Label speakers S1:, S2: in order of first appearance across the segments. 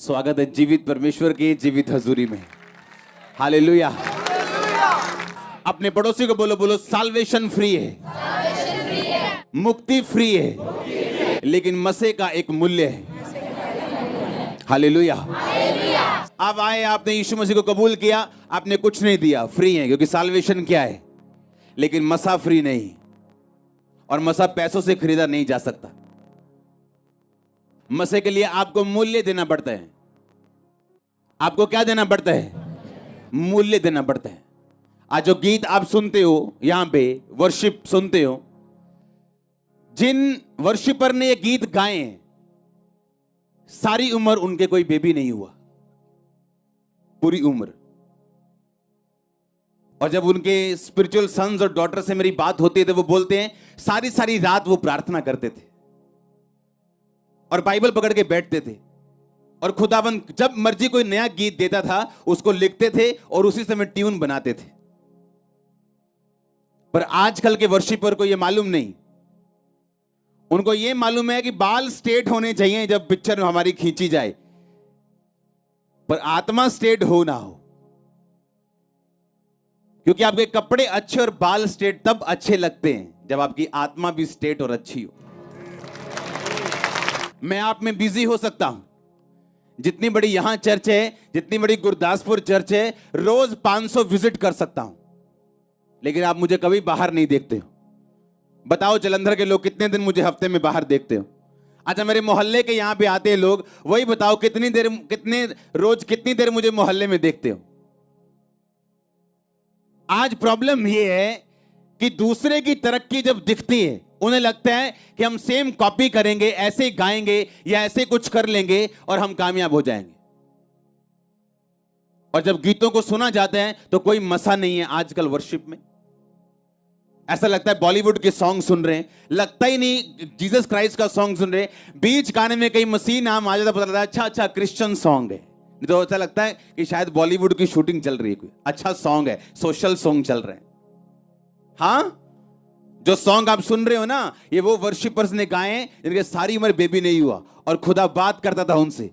S1: स्वागत है जीवित परमेश्वर की जीवित हजूरी में। हालेलुया। अपने पड़ोसी को बोलो, बोलो साल्वेशन फ्री है, मुक्ति फ्री है, लेकिन मसीह का एक मूल्य है। हालेलुया। अब आए, आपने यीशु मसीह को कबूल किया, आपने कुछ नहीं दिया, फ्री है, क्योंकि साल्वेशन क्या है, लेकिन मसा फ्री नहीं, और मसा पैसों से खरीदा नहीं जा सकता। मसीह के लिए आपको मूल्य देना पड़ता है। आपको क्या देना पड़ता है? मूल्य देना पड़ता है। आज जो गीत आप सुनते हो, यहां पे वर्शिप सुनते हो, जिन वर्शिपर ने ये गीत गाए हैं, सारी उम्र उनके कोई बेबी नहीं हुआ, पूरी उम्र। और जब उनके स्पिरिचुअल सन्स और डॉटर से मेरी बात होती है तो वो बोलते हैं सारी सारी रात वो प्रार्थना करते थे और बाइबल पकड़ के बैठते थे, और खुदावन जब मर्जी कोई नया गीत देता था उसको लिखते थे और उसी समय ट्यून बनाते थे। पर आजकल के वर्शिपर को यह मालूम नहीं, उनको यह मालूम है कि बाल स्ट्रेट होने चाहिए जब पिक्चर हमारी खींची जाए, पर आत्मा स्ट्रेट हो ना हो। क्योंकि आपके कपड़े अच्छे और बाल स्ट्रेट तब अच्छे लगते हैं जब आपकी आत्मा भी स्ट्रेट और अच्छी हो। मैं आप में बिजी हो सकता हूं, जितनी बड़ी यहां चर्च है, जितनी बड़ी गुरदासपुर चर्च है, रोज 500 विजिट कर सकता हूं, लेकिन आप मुझे कभी बाहर नहीं देखते हो। बताओ जलंधर के लोग कितने दिन मुझे हफ्ते में बाहर देखते हो? अच्छा, मेरे मोहल्ले के यहां पे आते हैं लोग, वही बताओ कितनी देर मुझे मोहल्ले में देखते हो? आज प्रॉब्लम यह है कि दूसरे की तरक्की जब दिखती है, उन्हें लगता है कि हम सेम कॉपी करेंगे, ऐसे गाएंगे या ऐसे कुछ कर लेंगे और हम कामयाब हो जाएंगे। और जब गीतों को सुना जाता है तो कोई मसा नहीं है। आजकल वर्शिप में ऐसा लगता है बॉलीवुड के सॉन्ग सुन रहे हैं, लगता ही नहीं जीसस क्राइस्ट का सॉन्ग सुन रहे हैं। बीच गाने में कहीं मसीह नाम आ जाता, पता लगता है अच्छा अच्छा क्रिश्चियन सॉन्ग है, नहीं तो ऐसा लगता है कि शायद बॉलीवुड की शूटिंग चल रही है, कोई अच्छा सॉन्ग है, सोशल सॉन्ग चल रहे हैं। हाँ, जो सॉन्ग आप सुन रहे हो ना, ये वो वर्शिपर्स ने गाए हैं जिनके सारी उम्र बेबी नहीं हुआ, और खुदा बात करता था उनसे।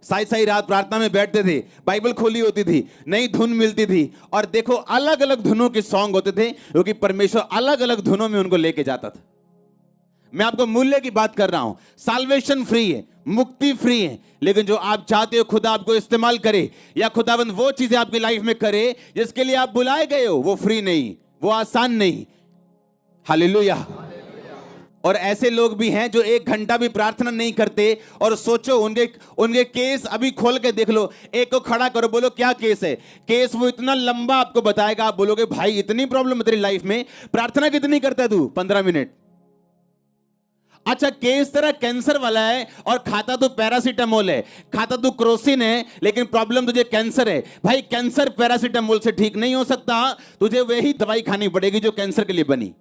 S1: साई साई रात प्रार्थना में बैठते थे, बाइबल खोली होती थी, नई धुन मिलती थी, और देखो अलग अलग धुनों के सॉन्ग होते थे, क्योंकि परमेश्वर अलग अलग धुनों में उनको लेके जाता था। मैं आपको मूल्य की बात कर रहा हूं। साल्वेशन फ्री है, मुक्ति फ्री है, लेकिन जो आप चाहते हो खुदा आपको इस्तेमाल करे, या खुदाबंद वो चीजें आपकी लाइफ में करे जिसके लिए आप बुलाए गए हो, वो फ्री नहीं, वो आसान नहीं। हालेलुया। और ऐसे लोग भी हैं जो 1 घंटा भी प्रार्थना नहीं करते, और सोचो उनके केस अभी खोल के देख लो, एक को खड़ा करो, बोलो क्या केस है। केस वो इतना लंबा आपको बताएगा, आप बोलोगे भाई इतनी प्रॉब्लम है तेरी लाइफ में, प्रार्थना कितनी करता है तू? 15 मिनट। अच्छा, केस तेरा कैंसर वाला है और खाता तू पैरासीटामोल है, खाता तू क्रोसिन है, लेकिन प्रॉब्लम तुझे कैंसर है। भाई कैंसर पैरासीटामोल से ठीक नहीं हो सकता, तुझे वही दवाई खानी पड़ेगी जो कैंसर के लिए बनी।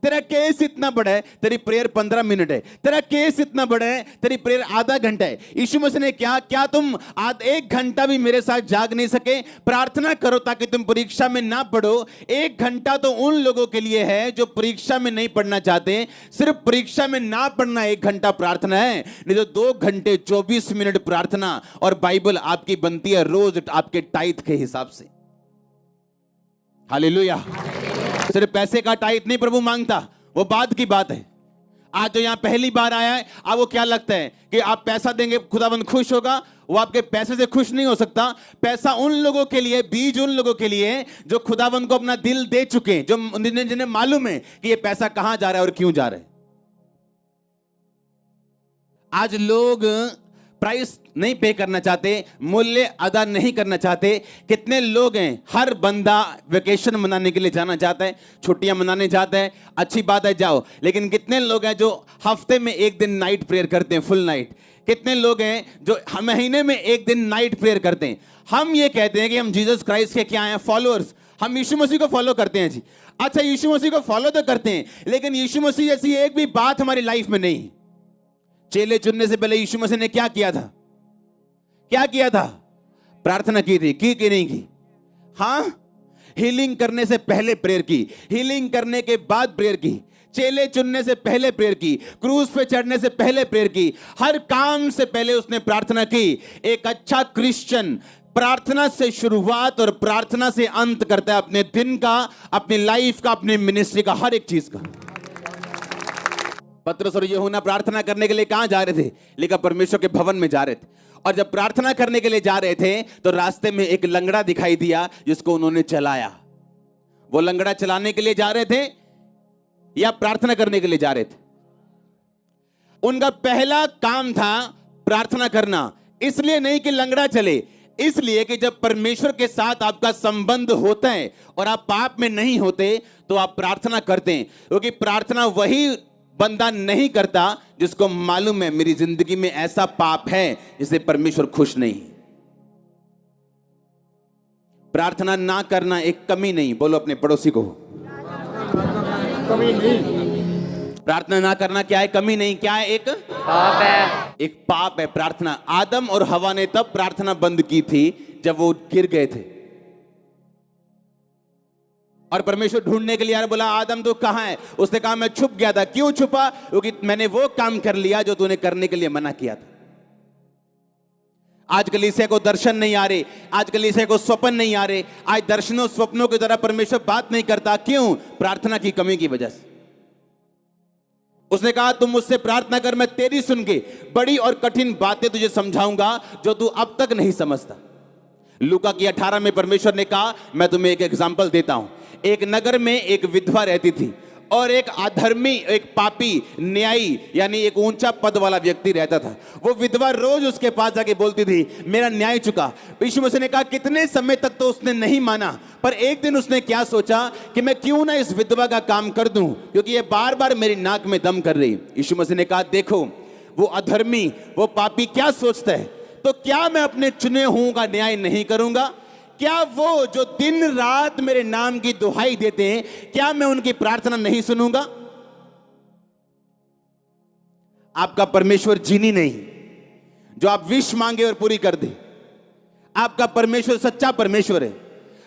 S1: तेरा केस इतना बड़ा है, तेरी प्रेयर 15 मिनट है। तेरा केस इतना बड़ा है, तेरी प्रेयर आधा घंटा है। यीशु मसीह ने क्या तुम 1 घंटा भी मेरे साथ जाग नहीं सके? प्रार्थना करो ताकि तुम परीक्षा में ना पढ़ो। 1 घंटा तो उन लोगों के लिए है जो परीक्षा में नहीं पढ़ना चाहते। सिर्फ परीक्षा में ना पढ़ना 1 घंटा प्रार्थना है, नहीं तो 2 घंटे 24 मिनट प्रार्थना और बाइबल आपकी बनती है रोज आपके टाइथ के हिसाब से। हालेलुया। सिर्फ पैसे का टाइट नहीं प्रभु मांगता, वो बाद की बात है। आज जो यहां पहली बार आया है, आपको क्या लगता है कि आप पैसा देंगे खुदाबंद खुश होगा? वो आपके पैसे से खुश नहीं हो सकता। पैसा उन लोगों के लिए, बीज उन लोगों के लिए जो खुदाबंद को अपना दिल दे चुके हैं, जो जिन्हें मालूम है कि ये पैसा कहां जा रहा है और क्यों जा रहा है। आज लोग प्राइस नहीं पे करना चाहते, मूल्य अदा नहीं करना चाहते। कितने लोग हैं, हर बंदा वेकेशन मनाने के लिए जाना चाहता है, छुट्टियां मनाने चाहता है, अच्छी बात है जाओ, लेकिन कितने लोग हैं जो हफ्ते में 1 दिन नाइट प्रेयर करते हैं, फुल नाइट? कितने लोग हैं जो महीने में 1 दिन नाइट प्रेयर करते हैं? हम ये कहते हैं कि हम जीसस क्राइस्ट के क्या हैं? फॉलोअर्स। हम यीशु मसीह को फॉलो करते हैं जी। अच्छा, यीशु मसीह को फॉलो तो करते हैं, लेकिन यीशु मसीह जैसी एक भी बात हमारी लाइफ में नहीं। चेले चुनने से पहले यीशु मसीह ने क्या किया था? क्या किया था? प्रार्थना की थी, की कि नहीं की? हाँ, हीलिंग करने से पहले प्रेयर की, हीलिंग करने के बाद प्रेयर की। चेले चुनने से पहले प्रेयर की, क्रूज पे चढ़ने से पहले प्रेयर की, हर काम से पहले उसने प्रार्थना की। एक अच्छा क्रिश्चियन प्रार्थना से शुरुआत और प्रार्थना से अंत करता है, अपने दिन का, अपनी लाइफ का, अपनी मिनिस्ट्री का, हर एक चीज का। पतरस और यूहन्ना प्रार्थना करने के लिए कहां जा रहे थे? लिखा परमेश्वर के भवन में जा रहे थे। और जब प्रार्थना करने के लिए जा रहे थे तो रास्ते में एक लंगड़ा दिखाई दिया जिसको उन्होंने चलाया। वो लंगड़ा चलाने के लिए जा रहे थे या प्रार्थना करने के लिए जा रहे थे? उनका पहला काम था प्रार्थना करना। इसलिए नहीं कि लंगड़ा चले, इसलिए कि जब परमेश्वर के साथ आपका संबंध होता है और आप पाप में नहीं होते तो आप प्रार्थना करते हैं, क्योंकि प्रार्थना वही बंदा नहीं करता जिसको मालूम है मेरी जिंदगी में ऐसा पाप है जिससे परमेश्वर खुश नहीं। प्रार्थना ना करना एक कमी नहीं, बोलो अपने पड़ोसी को,
S2: कमी नहीं।
S1: प्रार्थना ना करना क्या है? कमी नहीं। क्या है? एक
S2: पाप है।
S1: एक पाप है प्रार्थना। आदम और हवा ने तब प्रार्थना बंद की थी जब वो गिर गए थे और परमेश्वर ढूंढने के लिए यार बोला, आदम तो कहां है? उसने कहा मैं छुप गया था। क्यों छुपा? क्योंकि मैंने वो काम कर लिया जो तूने करने के लिए मना किया था। आज कलीसिया को दर्शन नहीं आ रहे, आज कलीसिया को स्वप्न नहीं आ रहे, आज दर्शनों स्वप्नों की तरह परमेश्वर बात नहीं करता। क्यों? प्रार्थना की कमी की वजह से। उसने कहा तुम मुझसे प्रार्थना कर, मैं तेरी सुन के बड़ी और कठिन बातें तुझे समझाऊंगा जो तू अब तक नहीं समझता। लूका की 18 में परमेश्वर ने कहा, मैं तुम्हें एक एग्जाम्पल देता हूं। एक नगर में एक विधवा रहती थी और एक अधर्मी, एक पापी, न्यायी यानी एक ऊंचा पद वाला व्यक्ति रहता था। वो विधवा रोज उसके पास जाके बोलती थी मेरा न्याय चुका। यीशु मसीह ने कहा कितने समय तक तो उसने नहीं माना, पर एक दिन उसने क्या सोचा कि मैं क्यों ना इस विधवा का काम कर दूं, क्योंकि ये बार बार मेरी नाक में दम कर रही। यीशु मसीह ने कहा देखो वो अधर्मी, वो पापी क्या सोचता है, तो क्या मैं अपने चुने हुओं का न्याय नहीं करूंगा? क्या वो जो दिन रात मेरे नाम की दुहाई देते हैं, क्या मैं उनकी प्रार्थना नहीं सुनूंगा? आपका परमेश्वर जीनी नहीं जो आप विश मांगे और पूरी कर दे। आपका परमेश्वर सच्चा परमेश्वर है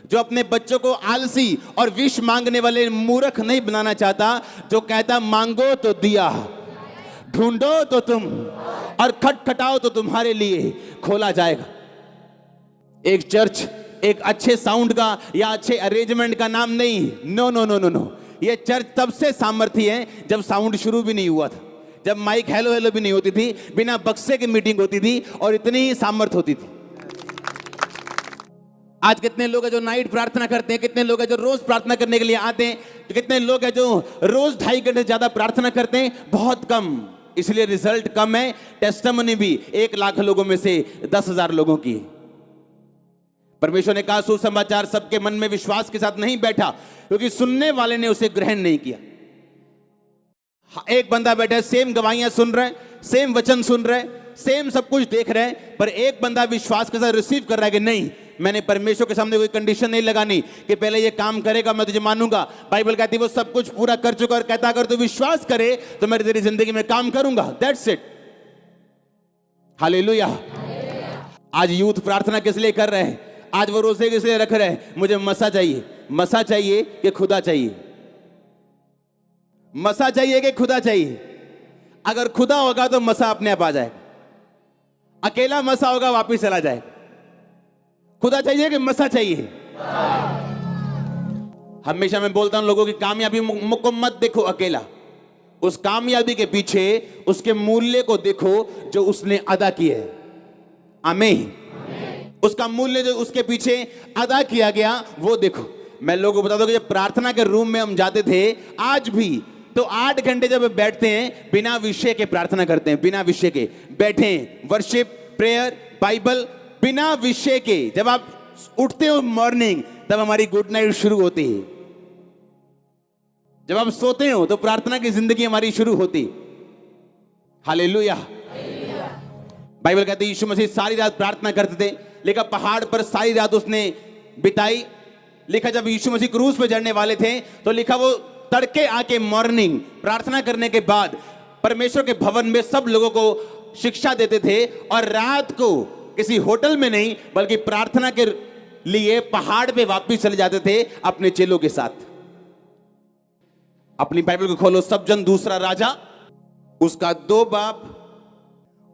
S1: जो अपने बच्चों को आलसी और विश मांगने वाले मूर्ख नहीं बनाना चाहता, जो कहता मांगो तो दिया, ढूंढो तो तुम, और खटखटाओ तो तुम्हारे लिए खोला जाएगा। एक चर्च एक अच्छे साउंड का या अच्छे अरेंजमेंट का नाम नहीं। No no no no no. ये चर्च तब से सामर्थ्य है जब साउंड शुरू भी नहीं हुआ था, जब माइक हेलो हेलो भी नहीं होती थी, बिना बक्से की मीटिंग होती थी और इतनी ही सामर्थ्य होती थी। आज कितने लोग हैं जो नाइट प्रार्थना करते हैं, कितने लोग हैं जो रोज प्रार्थना करने के लिए आते हैं, तो कितने लोग हैं जो रोज 2.5 घंटे ज्यादा प्रार्थना करते हैं? बहुत कम। इसलिए रिजल्ट कम है। टेस्टिमनी भी 1 लाख लोगों में से 10,000 लोगों की। परमेश्वर ने कहा सुसमाचार सबके मन में विश्वास के साथ नहीं बैठा, क्योंकि सुनने वाले ने उसे ग्रहण नहीं किया। एक बंदा बैठा है, सेम गवाहियां सुन रहा है, सेम वचन सुन रहा है, सेम सब कुछ देख रहे हैं, पर एक बंदा विश्वास के साथ रिसीव कर रहा है कि नहीं, मैंने परमेश्वर के सामने कोई कंडीशन नहीं लगानी कि पहले ये काम करेगा मैं तुझे मानूंगा। बाइबल कहती है वो सब कुछ पूरा कर चुका और कहता अगर तू विश्वास करे तो मैं तेरी जिंदगी में काम करूंगा। That's it. हालेलुया। आज यूथ प्रार्थना किस लिए कर रहे हैं? आज वो रोजे किस लिए रख रहे हैं? मुझे मसा चाहिए। मसा चाहिए कि खुदा चाहिए? मसा चाहिए कि खुदा चाहिए? अगर खुदा होगा तो मसा अपने आप आ जाएगा, अकेला मसा होगा वापिस चला जाएगा। खुदा चाहिए कि मसा चाहिए? हमेशा मैं बोलता हूं लोगों की कामयाबी को मत देखो अकेला, उस कामयाबी के पीछे उसके मूल्य को देखो जो उसने अदा किए है। आमीन। उसका मूल्य जो उसके पीछे अदा किया गया वो देखो। मैं लोगों को बता दूं कि जब प्रार्थना के रूम में हम जाते थे, आज भी तो 8 घंटे जब बैठते हैं बिना विषय के प्रार्थना करते हैं, बिना विषय के बैठे, वर्शिप, प्रेयर, बाइबल, बिना विषय के। जब आप उठते हो मॉर्निंग तब हमारी गुड नाइट शुरू होती है, जब आप सोते हो तो प्रार्थना की जिंदगी हमारी शुरू होती। हालेलुया। बाइबल कहती है यीशु मसीह सारी रात प्रार्थना करते थे, लिखा पहाड़ पर सारी रात उसने बिताई। लिखा जब यीशु मसीह क्रूस पे चढ़ने वाले थे तो लिखा वो तड़के आके मॉर्निंग प्रार्थना करने के बाद परमेश्वर के भवन में सब लोगों को शिक्षा देते थे, और रात को किसी होटल में नहीं बल्कि प्रार्थना के लिए पहाड़ पे वापस चले जाते थे अपने चेलों के साथ। अपनी बाइबल को खोलो, सब जन दूसरा राजा उसका 2 बाब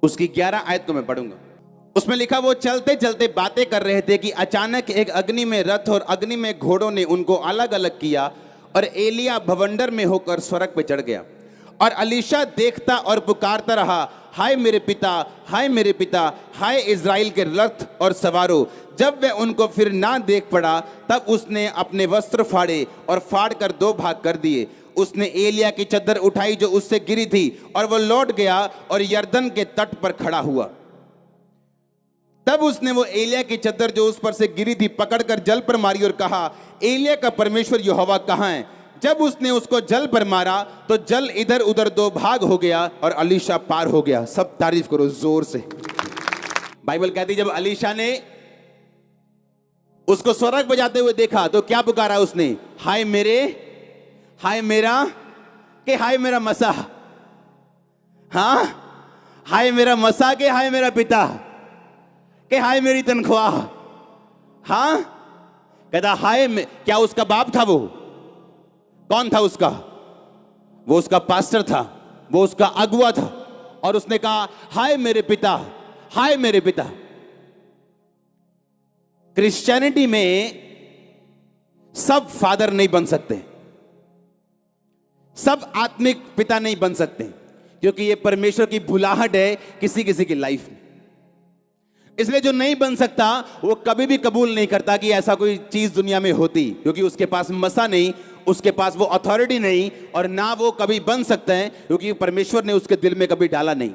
S1: उसकी 11 आयत को मैं पढ़ूंगा। उसमें लिखा, वो चलते चलते बातें कर रहे थे कि अचानक एक अग्नि में रथ और अग्नि में घोड़ों ने उनको अलग अलग किया और एलिया भवंडर में होकर स्वर्ग पे चढ़ गया। और अलीशा देखता और पुकारता रहा, हाय मेरे पिता, हाय मेरे पिता, हाय इज़राइल के रथ और सवारों। जब वह उनको फिर ना देख पड़ा तब उसने अपने वस्त्र फाड़े और फाड़ कर 2 भाग कर दिए। उसने एलिया की चद्दर उठाई जो उससे गिरी थी और वह लौट गया और यरदन के तट पर खड़ा हुआ। तब उसने वो एलिया की चद्दर जो उस पर से गिरी थी पकड़कर जल पर मारी और कहा, एलिया का परमेश्वर यहोवा कहाँ है? जब उसने उसको जल पर मारा तो जल इधर उधर 2 भाग हो गया और अलीशा पार हो गया। सब तारीफ करो जोर से। बाइबल कहती जब अलीशा ने उसको स्वर्ग बजाते हुए देखा तो क्या पुकारा उसने? हाय मेरे, हाय मेरा, के हाय मेरा मसाह, हाँ हाय मेरा मसाह, के हाय मेरा पिता, के हाय मेरी तनख्वाह। हाँ कहता हाय क्या उसका बाप था? वो कौन था उसका? वो उसका पास्टर था, वो उसका अगुआ था। और उसने कहा हाय मेरे पिता, हाय मेरे पिता। क्रिश्चियनिटी में सब फादर नहीं बन सकते, सब आत्मिक पिता नहीं बन सकते, क्योंकि ये परमेश्वर की बुलाहट है किसी किसी की लाइफ में। इसलिए जो नहीं बन सकता वो कभी भी कबूल नहीं करता कि ऐसा कोई चीज दुनिया में होती, क्योंकि उसके पास मसा नहीं, उसके पास वो अथॉरिटी नहीं, और ना वो कभी बन सकते हैं क्योंकि परमेश्वर ने उसके दिल में कभी डाला नहीं।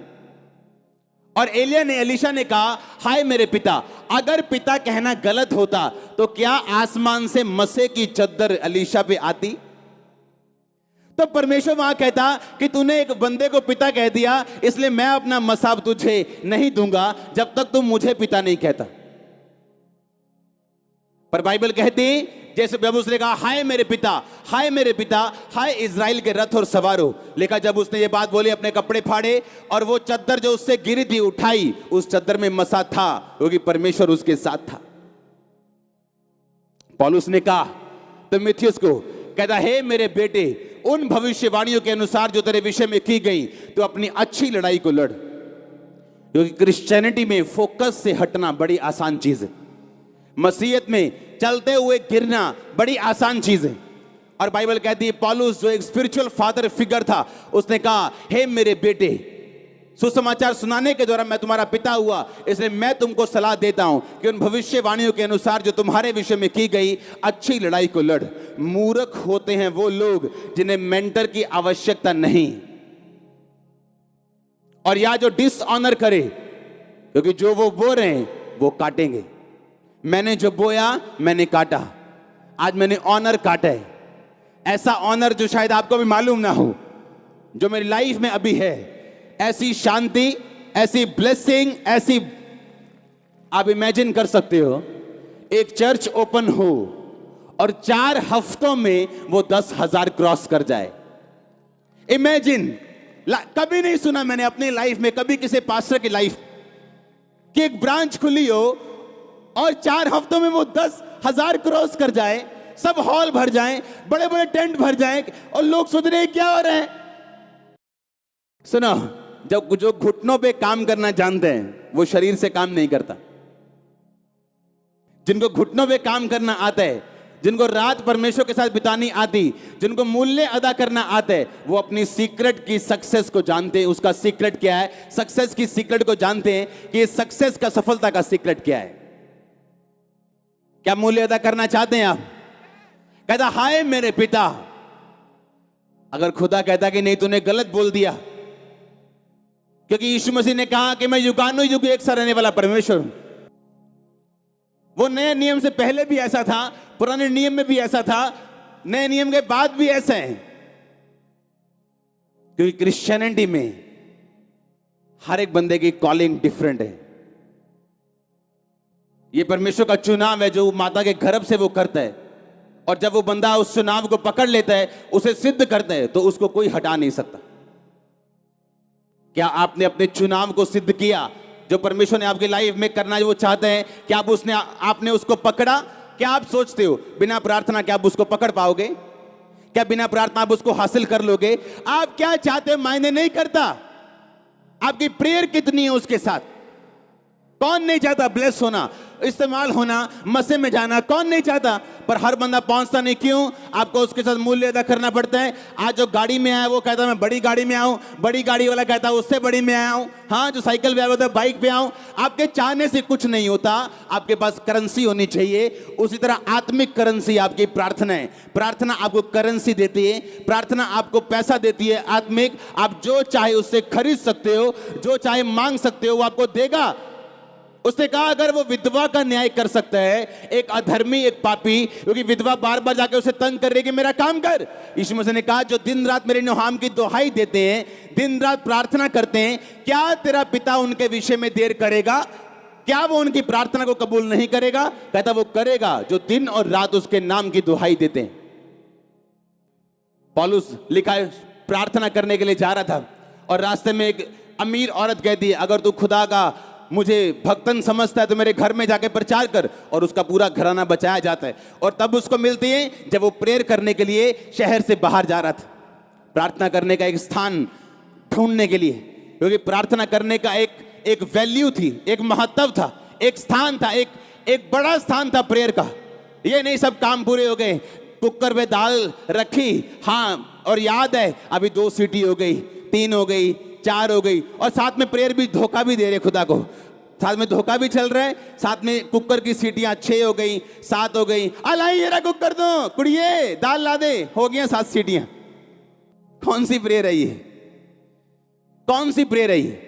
S1: और एलिया ने, एलीशा ने कहा हाय मेरे पिता। अगर पिता कहना गलत होता तो क्या आसमान से मसे की चद्दर एलीशा पे आती? तो परमेश्वर वहां कहता कि तूने एक बंदे को पिता कह दिया, इसलिए मैं अपना मसाब तुझे नहीं दूंगा जब तक तुम मुझे पिता नहीं कहता। पर बाइबल कहती जैसे जब उसने कहा हाय मेरे पिता, हाय मेरे पिता, हाय इज़राइल के रथ और सवारों, लेखा जब उसने ये बात बोली अपने कपड़े फाड़े और वो चद्दर जो उससे गिरी थी उठाई, उस चद्दर में मसा था क्योंकि परमेश्वर उसके साथ था। पौलुस ने कहा तीमुथियुस को, कहता हे मेरे बेटे, उन भविष्यवाणियों के अनुसार जो तेरे विषय में की गई तो अपनी अच्छी लड़ाई को लड़। क्योंकि क्रिश्चियनिटी में फोकस से हटना बड़ी आसान चीज है, मसीहत में चलते हुए गिरना बड़ी आसान चीज है। और बाइबल कहती है पौलुस जो एक स्पिरिचुअल फादर फिगर था, उसने कहा हे मेरे बेटे, सुसमाचार सुनाने के द्वारा मैं तुम्हारा पिता हुआ, इसलिए मैं तुमको सलाह देता हूं कि उन भविष्यवाणियों के अनुसार जो तुम्हारे विषय में की गई अच्छी लड़ाई को लड़। मूर्ख होते हैं वो लोग जिन्हें मेंटर की आवश्यकता नहीं, और या जो डिसऑनर करे, क्योंकि जो वो बो रहे हैं वो काटेंगे। मैंने जो बोया मैंने काटा, आज मैंने ऑनर काटा है। ऐसा ऑनर जो शायद आपको भी मालूम ना हो, जो मेरी लाइफ में अभी है, ऐसी शांति, ऐसी ब्लेसिंग, ऐसी आप इमेजिन कर सकते हो एक चर्च ओपन हो और 4 हफ्तों में वो 10,000 क्रॉस कर जाए। इमेजिन, कभी नहीं सुना मैंने अपनी लाइफ में कभी किसी पास्टर की लाइफ कि एक ब्रांच खुली हो और 4 हफ्तों में वो 10,000 क्रॉस कर जाए, सब हॉल भर जाएं, बड़े बड़े टेंट भर जाएं और लोग सोच रहे हैं क्या हो रहा है। सुनो, जब जो घुटनों पे काम करना जानते हैं वो शरीर से काम नहीं करता। जिनको घुटनों पे काम करना आता है, जिनको रात परमेश्वर के साथ बितानी आती, जिनको मूल्य अदा करना आता है, वो अपनी सीक्रेट की सक्सेस को जानते हैं। उसका सीक्रेट क्या है? सक्सेस की सीक्रेट को जानते हैं कि ये सक्सेस का, सफलता का सीक्रेट क्या है। क्या मूल्य अदा करना चाहते हैं आप? कहता हाय मेरे पिता। अगर खुदा कहता कि नहीं तूने गलत बोल दिया, क्योंकि यीशु मसीह ने कहा कि मैं युगानुयुग एक सा रहने वाला परमेश्वर हूं। वो नए नियम से पहले भी ऐसा था, पुराने नियम में भी ऐसा था, नए नियम के बाद भी ऐसा है। क्योंकि क्रिश्चियनिटी में हर एक बंदे की कॉलिंग डिफरेंट है। ये परमेश्वर का चुनाव है जो माता के गर्भ से वो करता है, और जब वो बंदा उस चुनाव को पकड़ लेता है, उसे सिद्ध करता है, तो उसको कोई हटा नहीं सकता। क्या आपने अपने चुनाव को सिद्ध किया जो परमेश्वर ने आपकी लाइफ में करना जो वो चाहते हैं? क्या आपने उसको पकड़ा? क्या आप सोचते हो बिना प्रार्थना क्या आप उसको पकड़ पाओगे? क्या बिना प्रार्थना आप उसको हासिल कर लोगे? आप क्या चाहते मायने नहीं करता, आपकी प्रेयर कितनी है उसके साथ। कौन नहीं चाहता ब्लेस होना, इस्तेमाल होना, मसे में जाना, कौन नहीं चाहता? पर हर बंदा पहुंचता नहीं। क्यों? आपको उसके साथ मूल्य अदा करना पड़ता है। आज जो गाड़ी में आया वो कहता मैं बड़ी गाड़ी में आऊं, बड़ी गाड़ी वाला कहता उससे बड़ी में आया हूं। हाँ, जो साइकिल पे आया होता है बाइक पे आऊं। आपके चाहने से कुछ नहीं होता, आपके पास करेंसी होनी चाहिए। उसी तरह आत्मिक करेंसी आपकी प्रार्थना है। प्रार्थना आपको करेंसी देती है, प्रार्थना आपको पैसा देती है आत्मिक। आप जो चाहे उससे खरीद सकते हो, जो चाहे मांग सकते हो, वो आपको देगा। उसने कहा अगर वो विधवा का न्याय कर सकता है, एक अधर्मी, एक पापी, क्योंकि विधवा बार बार जाके उसे तंग कर रही कि मेरा काम कर। यीशु मसीह ने कहा जो दिन रात मेरे नाम की दुहाई देते हैं, दिन रात प्रार्थना करते हैं, क्या तेरा पिता उनके विषय में देर करेगा? क्या वो उनकी प्रार्थना को कबूल नहीं करेगा? कहता वो करेगा जो दिन और रात उसके नाम की दुहाई देते हैं। पौलुस लिखा है प्रार्थना करने के लिए जा रहा था और रास्ते में एक अमीर औरत कहती है अगर तू खुदा का मुझे भक्तन समझता है तो मेरे घर में जाके प्रचार कर, और उसका पूरा घराना बचाया जाता है। और तब उसको मिलती है जब वो प्रेयर करने के लिए शहर से बाहर जा रहा था, प्रार्थना करने का एक स्थान ढूंढने के लिए, क्योंकि प्रार्थना करने का एक वैल्यू थी, एक महत्व था, एक स्थान था, एक बड़ा स्थान था प्रेयर का। ये नहीं सब काम पूरे हो गए, कुकर में दाल रखी, हाँ, और याद है अभी 2 सीटी हो गई, 3 हो गई, 4 हो गई, और साथ में प्रेयर भी धोखा भी दे रहे खुदा को, साथ में धोखा भी चल रहा है, साथ में कुकर की सीटियां 6 हो गई, 7 हो गई। अलाई ये कुकर दो कुड़िए, दाल ला दे, हो गया 7 सीटियां। कौन सी प्रेयर है ये? कौन सी प्रेयर है ये?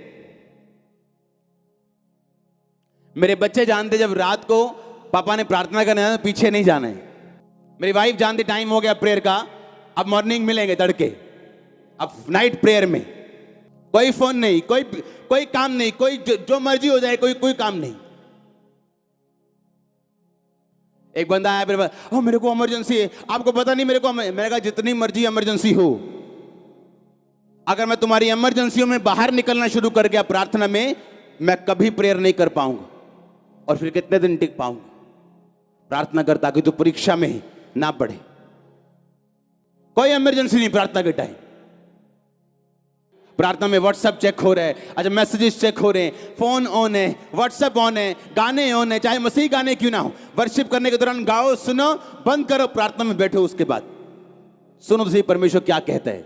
S1: मेरे बच्चे जानते जब रात को पापा ने प्रार्थना करना है पीछे नहीं जाना है। मेरी वाइफ जानती टाइम हो गया प्रेयर का, अब मॉर्निंग मिलेंगे तड़के, अब नाइट प्रेयर में कोई फोन नहीं, कोई काम नहीं, कोई जो मर्जी हो जाए, कोई काम नहीं। एक बंदा आया मेरे पास, मेरे को इमरजेंसी है, आपको पता नहीं मेरे को। मैंने कहा जितनी मर्जी इमरजेंसी हो, अगर मैं तुम्हारी इमरजेंसियों में बाहर निकलना शुरू कर गया प्रार्थना में, मैं कभी प्रेयर नहीं कर पाऊंगा, और फिर कितने दिन टिक पाऊंगा? प्रार्थना कर ताकि तू परीक्षा में ना पड़े। कोई इमरजेंसी नहीं प्रार्थना के टाइम। प्रार्थना में व्हाट्सएप चेक हो रहा है, अच्छा मैसेजेस चेक हो रहे हैं, फोन ऑन है, व्हाट्सएप ऑन है, गाने ऑन है, चाहे मसीह गाने क्यों ना हो। वर्शिप करने के दौरान गाओ, सुनो, बंद करो, प्रार्थना में बैठो, उसके बाद सुनो तो सही परमेश्वर क्या कहता है।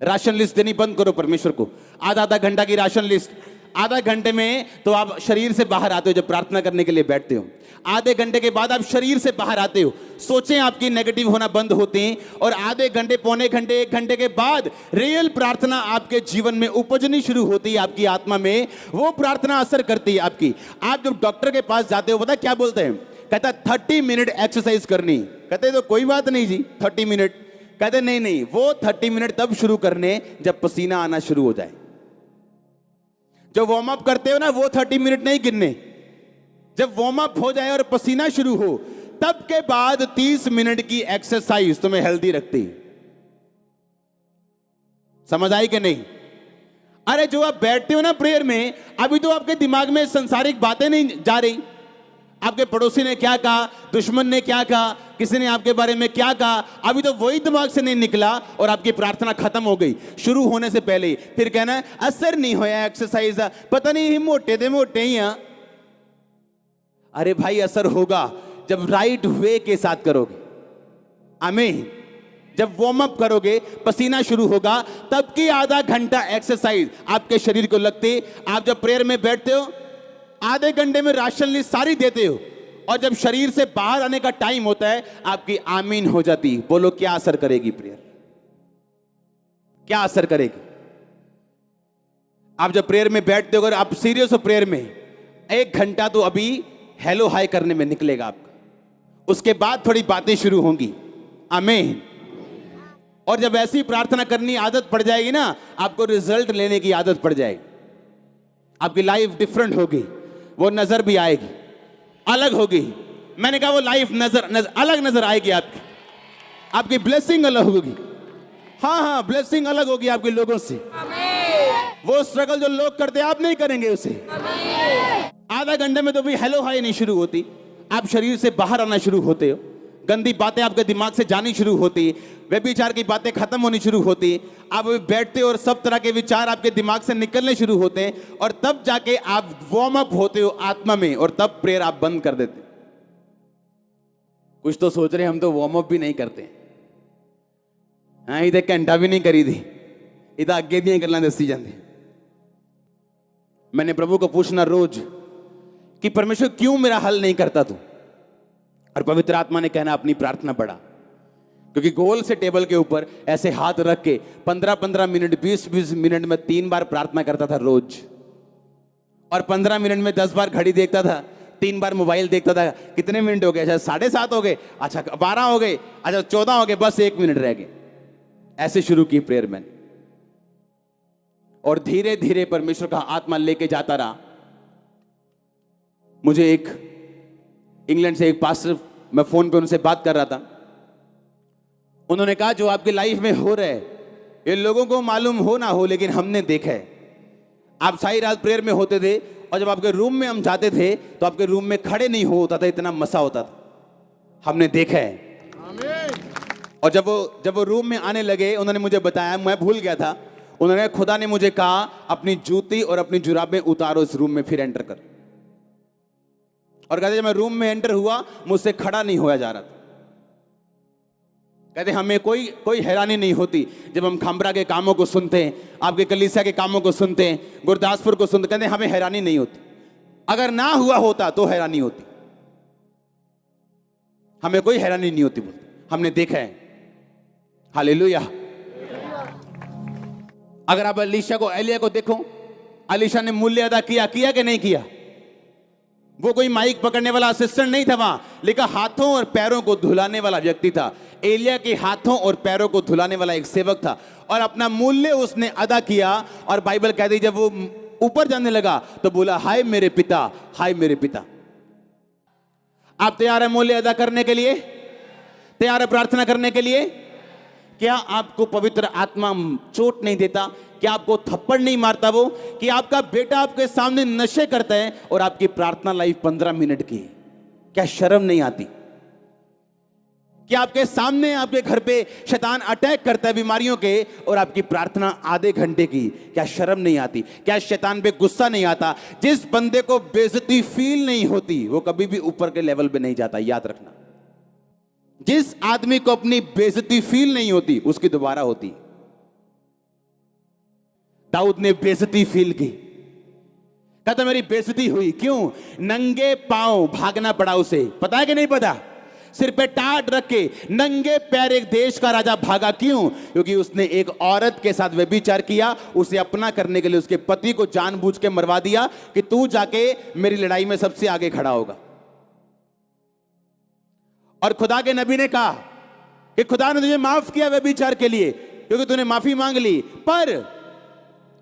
S1: राशन लिस्ट देनी बंद करो परमेश्वर को, आधा घंटा की राशन लिस्ट। आधा घंटे में तो आप शरीर से बाहर आते हो जब प्रार्थना करने के लिए बैठते हो, आधे घंटे के बाद आप शरीर से बाहर आते हो, सोचें आपकी नेगेटिव होना बंद होते हैं, और आधे घंटे, पौने घंटे, 1 घंटे के बाद रियल प्रार्थना आपके जीवन में उपजनी शुरू होती है, आपकी आत्मा में वो प्रार्थना असर करती है आपकी। आप जब डॉक्टर के पास जाते हो, पता क्या बोलते हैं? कहता 30 मिनट एक्सरसाइज करनी। कहते तो कोई बात नहीं जी 30 मिनट। कहते नहीं, वो 30 मिनट तब शुरू करने जब पसीना आना शुरू हो जाए। जो वार्म अप करते हो ना, वो 30 मिनट नहीं गिनने, जब वार्म अप हो जाए और पसीना शुरू हो, तब के बाद 30 मिनट की एक्सरसाइज तुम्हें हेल्दी रखती। समझ आई कि नहीं? अरे जो आप बैठते हो ना प्रेयर में, अभी तो आपके दिमाग में संसारिक बातें नहीं जा रही। आपके पड़ोसी ने क्या कहा, दुश्मन ने क्या कहा, किसी ने आपके बारे में क्या कहा, अभी तो वही दिमाग से नहीं निकला और आपकी प्रार्थना खत्म हो गई शुरू होने से पहले ही। फिर कहना असर नहीं होया एक्सरसाइज, पता नहीं मोटे थे मोटे ही। अरे भाई असर होगा जब राइट वे के साथ करोगे। आमीन। जब वार्म अप करोगे, पसीना शुरू होगा, तब की आधा घंटा एक्सरसाइज आपके शरीर को लगती। आप जब प्रेयर में बैठते हो, आधे घंटे में राशन लिस्ट सारी देते हो, और जब शरीर से बाहर आने का टाइम होता है, आपकी आमीन हो जाती। बोलो क्या असर करेगी प्रेयर? क्या असर करेगी? आप जब प्रेयर में बैठते हो, अगर आप सीरियस हो प्रेयर में, 1 घंटा तो अभी हेलो हाय करने में निकलेगा आपका, उसके बाद थोड़ी बातें शुरू होंगी। आमीन। और जब ऐसी प्रार्थना करनी आदत पड़ जाएगी ना, आपको रिजल्ट लेने की आदत पड़ जाएगी, आपकी लाइफ डिफरेंट होगी, वो नजर भी आएगी, अलग होगी। मैंने कहा वो लाइफ अलग नजर आएगी आपकी ब्लेसिंग अलग होगी। हाँ, ब्लेसिंग अलग होगी आपके लोगों से। वो स्ट्रगल जो लोग करते आप नहीं करेंगे उसे। आधा घंटे में तो भी हेलो हाय नहीं शुरू होती, आप शरीर से बाहर आना शुरू होते हो, गंदी बातें आपके दिमाग से जानी शुरू होती, व्यभिचार की बातें खत्म होनी शुरू होती, आप बैठते और सब तरह के विचार आपके दिमाग से निकलने शुरू होते हैं, और तब जाके आप वार्म अप होते हो आत्मा में, और तब प्रेयर आप बंद कर देते। कुछ तो सोच रहे हम तो वार्म अप भी नहीं करते। हाँ, इधर घंटा भी नहीं करी थी, इधर अगे दियां गल्लां दसी जांदे। मैंने प्रभु को पूछना रोज कि परमेश्वर क्यों मेरा हल नहीं करता तू, और पवित्र आत्मा ने कहना अपनी प्रार्थना बढ़ा। क्योंकि गोल से टेबल के ऊपर ऐसे हाथ रख के 15-15 मिनट 20-20 मिनट में 3 बार प्रार्थना करता था रोज, और 15 मिनट में 10 बार घड़ी देखता था, 3 बार मोबाइल देखता था। कितने मिनट हो गए? अच्छा 7:30 हो गए, अच्छा 12 हो गए, अच्छा 14 हो गए, बस 1 मिनट रह गए। ऐसे शुरू की प्रेयर मैंने, और धीरे धीरे परमेश्वर का आत्मा लेके जाता रहा। मुझे एक इंग्लैंड से एक पास्टर, मैं फोन पे उनसे बात कर रहा था, उन्होंने कहा जो आपकी लाइफ में हो रहा है ये लोगों को मालूम हो ना हो, लेकिन हमने देखा है। आप सारी रात प्रेयर में होते थे, और जब आपके रूम में हम जाते थे तो आपके रूम में खड़े नहीं हो होता था, इतना मसा होता था। हमने देखा है। और जब वो रूम में आने लगे, उन्होंने मुझे बताया, मैं भूल गया था, उन्होंने, खुदा ने मुझे कहा अपनी जूती और अपनी जुराबें उतारो इस रूम में, फिर एंटर कर। और कहते जब मैं रूम में एंटर हुआ, मुझसे खड़ा नहीं होया जा रहा था। कहते हमें कोई हैरानी नहीं होती जब हम खामरा के कामों को सुनते हैं, आपके कलीसिया के कामों को सुनते हैं, गुरदासपुर को सुनते, कहते हमें हैरानी नहीं होती। अगर ना हुआ होता तो हैरानी होती, हमें कोई हैरानी नहीं होती, बोलते हमने देखा है। हालेलुया। अगर आप एलिया को देखो, एलीशा ने मूल्य अदा किया कि नहीं किया? वो कोई माइक पकड़ने वाला असिस्टेंट नहीं था, वहां लिखा हाथों और पैरों को धुलाने वाला व्यक्ति था। एलिया के हाथों और पैरों को धुलाने वाला एक सेवक था, और अपना मूल्य उसने अदा किया। और बाइबल कहती जब वो ऊपर जाने लगा तो बोला, हाय मेरे पिता, हाय मेरे पिता। आप तैयार है मूल्य अदा करने के लिए? तैयार है प्रार्थना करने के लिए? क्या आपको पवित्र आत्मा चोट नहीं देता? क्या आपको थप्पड़ नहीं मारता वो? कि आपका बेटा आपके सामने नशे करता है और आपकी प्रार्थना लाइफ 15 मिनट की, क्या शर्म नहीं आती? कि आपके सामने आपके घर पे शैतान अटैक करता है बीमारियों के, और आपकी प्रार्थना आधे घंटे की, क्या शर्म नहीं आती? क्या शैतान पे गुस्सा नहीं आता? जिस बंदे को बेइज्जती फील नहीं होती वो कभी भी ऊपर के लेवल पे नहीं जाता, याद रखना। जिस आदमी को अपनी बेइज्जती फील नहीं होती उसकी दोबारा होती। दाऊद ने बेइज्जती फील की, कहता मेरी बेइज्जती हुई। क्यों? नंगे पांव भागना पड़ा उसे, पता है कि नहीं पता? सिर पे टाट रख के नंगे पैर एक देश का राजा भागा। क्यों? क्योंकि उसने एक औरत के साथ व्यभिचार किया, उसे अपना करने के लिए उसके पति को जानबूझ के मरवा दिया कि तू जाके मेरी लड़ाई में सबसे आगे खड़ा होगा। और खुदा के नबी ने कहा कि खुदा ने तुझे माफ किया व्यभिचार के लिए, क्योंकि तूने माफी मांग ली, पर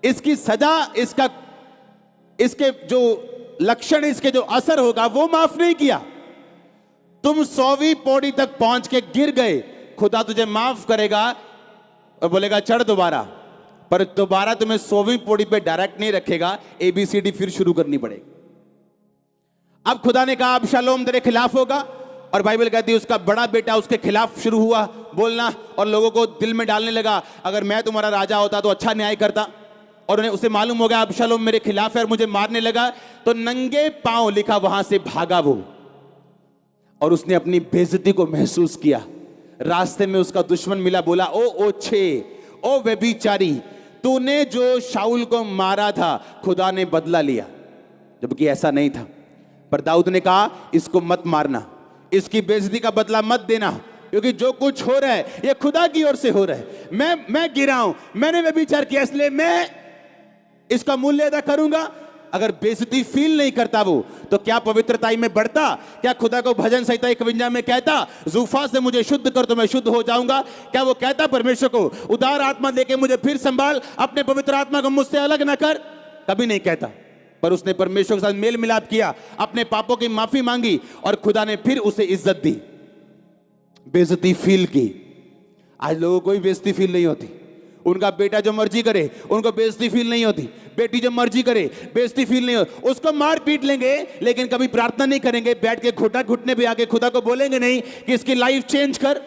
S1: इसकी सजा, इसके जो लक्षण, इसके जो असर होगा वो माफ नहीं किया। तुम 100वीं पौड़ी तक पहुंच के गिर गए, खुदा तुझे माफ करेगा और बोलेगा चढ़ दोबारा, पर दोबारा तुम्हें 100वीं पौड़ी पे डायरेक्ट नहीं रखेगा, ABCD फिर शुरू करनी पड़ेगी। अब खुदा ने कहा अबशालोम तेरे खिलाफ होगा, और बाइबल कहती है उसका बड़ा बेटा उसके खिलाफ शुरू हुआ बोलना, और लोगों को दिल में डालने लगा अगर मैं तुम्हारा राजा होता तो अच्छा न्याय करता। और उन्हें उसे मालूम हो गया अबशालोम मेरे खिलाफ है और मुझे मारने लगा, तो नंगे पांव लिखा वहां से भागा वो, और उसने अपनी बेइज्जती को महसूस किया। रास्ते में उसका दुश्मन मिला, बोला ओ ओछे, ओ व्यभिचारी, तूने जो शाऊल को मारा था खुदा ने बदला लिया, जबकि ऐसा नहीं था। पर दाऊद ने कहा इसको मत मारना, इसकी बेइज्जती का बदला मत देना, क्योंकि जो कुछ हो रहा है ये खुदा की ओर से हो रहा है। मैं गिरा हूं, मैंने व्यभिचार किया, इसलिए मैं इसका मूल्य अदा करूंगा। अगर बेइज्जती फील नहीं करता वो, तो क्या पवित्रताई में बढ़ता? क्या खुदा को भजन संहिता 51 में कहता जूफा से मुझे शुद्ध कर तो मैं शुद्ध हो जाऊंगा? क्या वो कहता परमेश्वर को उदार आत्मा देके मुझे फिर संभाल, अपने पवित्र आत्मा को मुझसे अलग ना कर? कभी नहीं कहता। पर उसने परमेश्वर के साथ मेल मिलाप किया, अपने पापों की माफी मांगी, और खुदा ने फिर उसे इज्जत दी। बेइज्जती फील की। आज लोगों को कोई बेइज्जती फील नहीं होती, उनका बेटा जो मर्जी करे उनको बेइज्जती फील नहीं होती, बेटी जो मर्जी करे बेइज्जती फील नहीं होती, उसको मार पीट लेंगे लेकिन कभी प्रार्थना नहीं करेंगे, बैठ के घुटने पे आके खुदा को बोलेंगे नहीं कि इसकी लाइफ चेंज कर,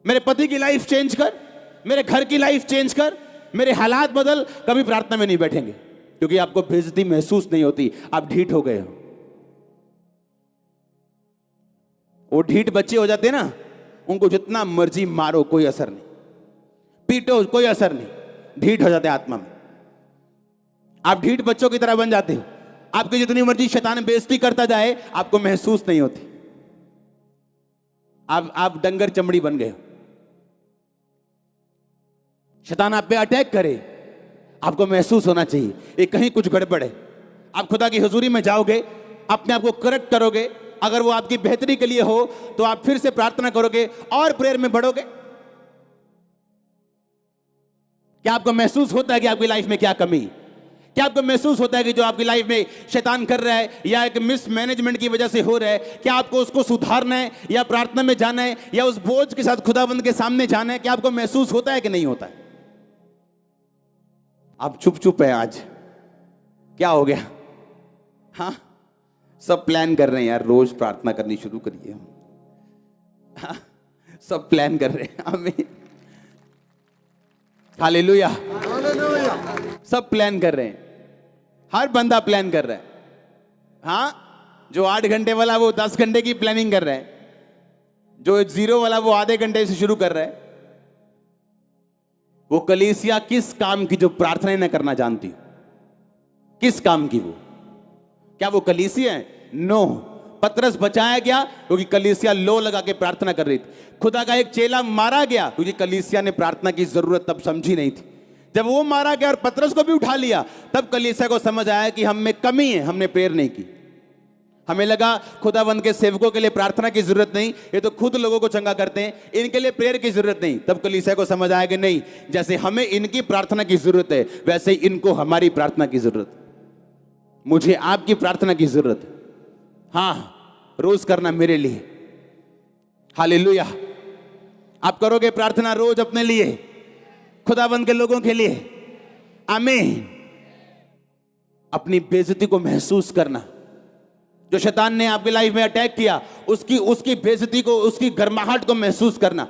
S1: मेरे पति की लाइफ चेंज कर, मेरे घर की लाइफ चेंज कर, मेरे हालात बदल। कभी प्रार्थना में नहीं बैठेंगे क्योंकि आपको बेइज्जती महसूस नहीं होती, आप ढीठ हो गए हो। वो ढीठ बच्चे हो जाते हैं ना, उनको जितना मर्जी मारो कोई असर नहीं, पीटो कोई असर नहीं, ढीठ हो जाते हैं आत्मा में। आप ढीठ बच्चों की तरह बन जाते हो, आपकी जितनी मर्जी शैतान बेइज्जती करता जाए आपको महसूस नहीं होती, आप डंगर चमड़ी बन गए हो। शैतान आप पे अटैक करे, आपको महसूस होना चाहिए ये कहीं कुछ गड़बड़ है। आप खुदा की हुजूरी में जाओगे, अपने आप को करेक्ट करोगे, अगर वो आपकी बेहतरी के लिए हो तो आप फिर से प्रार्थना करोगे और प्रेयर में बढ़ोगे। क्या आपको महसूस होता है कि आपकी लाइफ में क्या कमी, क्या आपको महसूस होता है कि जो आपकी लाइफ में शैतान कर रहा है या एक मिसमैनेजमेंट की वजह से हो रहा है, क्या आपको उसको सुधारना है या प्रार्थना में जाना है या उस बोझ के साथ खुदाबंद के सामने जाना है? क्या आपको महसूस होता है कि नहीं होता है? आप चुप चुप है आज, क्या हो गया? हाँ, सब प्लान कर रहे हैं यार, रोज प्रार्थना करनी शुरू करिए। हाँ, सब प्लान कर रहे हैं। आमीन, हालेलुया। सब प्लान कर रहे हैं, हर बंदा प्लान कर रहा है। हाँ, जो 8 घंटे वाला वो 10 घंटे की प्लानिंग कर रहा है, जो 0 वाला वो आधे घंटे से शुरू कर रहा है। वो कलीसिया किस काम की जो प्रार्थना न करना जानती, किस काम की? वो क्या वो कलीसिया है? नो। पतरस बचाया गया क्योंकि कलीसिया लो लगा के प्रार्थना कर रही थी। खुदा का एक चेला मारा गया क्योंकि कलीसिया ने प्रार्थना की जरूरत तब समझी नहीं थी। जब वो मारा गया और पतरस को भी उठा लिया, तब कलीसिया को समझ आया कि हम में कमी है, हमने प्रेयर नहीं की। हमें लगा खुदावंद के सेवकों के लिए प्रार्थना की जरूरत नहीं, ये तो खुद लोगों को चंगा करते हैं, इनके लिए प्रेयर की जरूरत नहीं। तब कलीसिया को समझ आया कि नहीं, जैसे हमें इनकी प्रार्थना की जरूरत है वैसे ही इनको हमारी प्रार्थना की जरूरत है, मुझे आपकी प्रार्थना की जरूरत है। हाँ, रोज करना मेरे लिए। हालेलुया। आप करोगे प्रार्थना रोज अपने लिए, खुदावंद के लोगों के लिए। आमीन। अपनी बेइज्जती को महसूस करना, जो शैतान ने आपकी लाइफ में अटैक किया उसकी बेइज्जती को, उसकी गर्माहट को महसूस करना,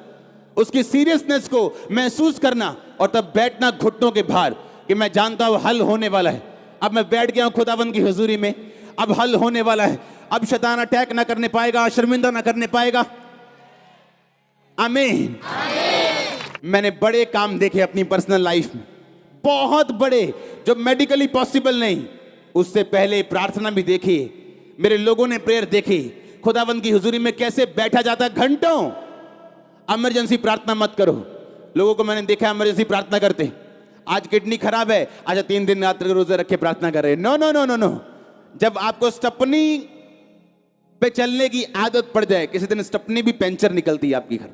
S1: उसकी सीरियसनेस को महसूस करना, और तब बैठना घुटनों के भार कि मैं जानता हूं हल होने वाला है। अब मैं बैठ गया हूं खुदावंद की हुजूरी में, अब हल होने वाला है, अब शैतान अटैक ना करने पाएगा, शर्मिंदा ना करने पाएगा। आमीन। मैंने बड़े काम देखे अपनी पर्सनल लाइफ में, बहुत बड़े, जो मेडिकली पॉसिबल नहीं। उससे पहले प्रार्थना भी देखी, मेरे लोगों ने प्रेयर देखी, खुदावंद की हुजूरी में कैसे बैठा जाता घंटों। इमरजेंसी प्रार्थना मत करो। लोगों को मैंने देखा इमरजेंसी प्रार्थना करते, आज किडनी खराब है, आज 3 दिन रात रोजे रख के प्रार्थना कर रहे। No no no no no. जब आपको स्टपनी पे चलने की आदत पड़ जाए, किसी दिन स्टपनी भी पंचर निकलती है आपकी घर।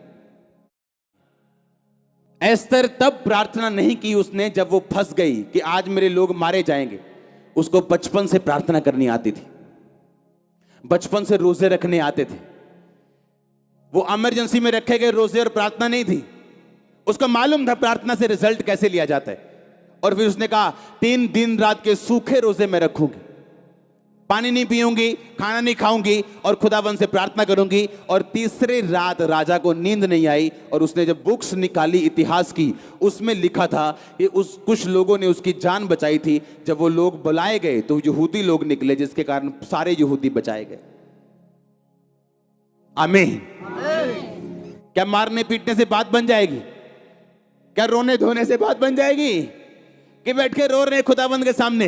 S1: एस्तर तब प्रार्थना नहीं की उसने जब वो फंस गई कि आज मेरे लोग मारे जाएंगे। उसको बचपन से प्रार्थना करनी आती थी, बचपन से रोजे रखने आते थे। वो इमरजेंसी में रखे गए रोजे और प्रार्थना नहीं थी, उसको मालूम था प्रार्थना से रिजल्ट कैसे लिया जाता है। और फिर उसने कहा 3 दिन रात के सूखे रोजे मैं रखूंगी, पानी नहीं पीऊंगी, खाना नहीं खाऊंगी और खुदावन से प्रार्थना करूंगी। और तीसरे रात राजा को नींद नहीं आई और उसने जब बुक्स निकाली इतिहास की, उसमें लिखा था कि कुछ लोगों ने उसकी जान बचाई थी। जब वो लोग बुलाए गए तो यहूदी लोग निकले, जिसके कारण सारे यहूदी बचाए गए। आमीन। क्या मारने पीटने से बात बन जाएगी? क्या रोने धोने से बात बन जाएगी कि बैठ के रो रहे खुदाबंद के सामने?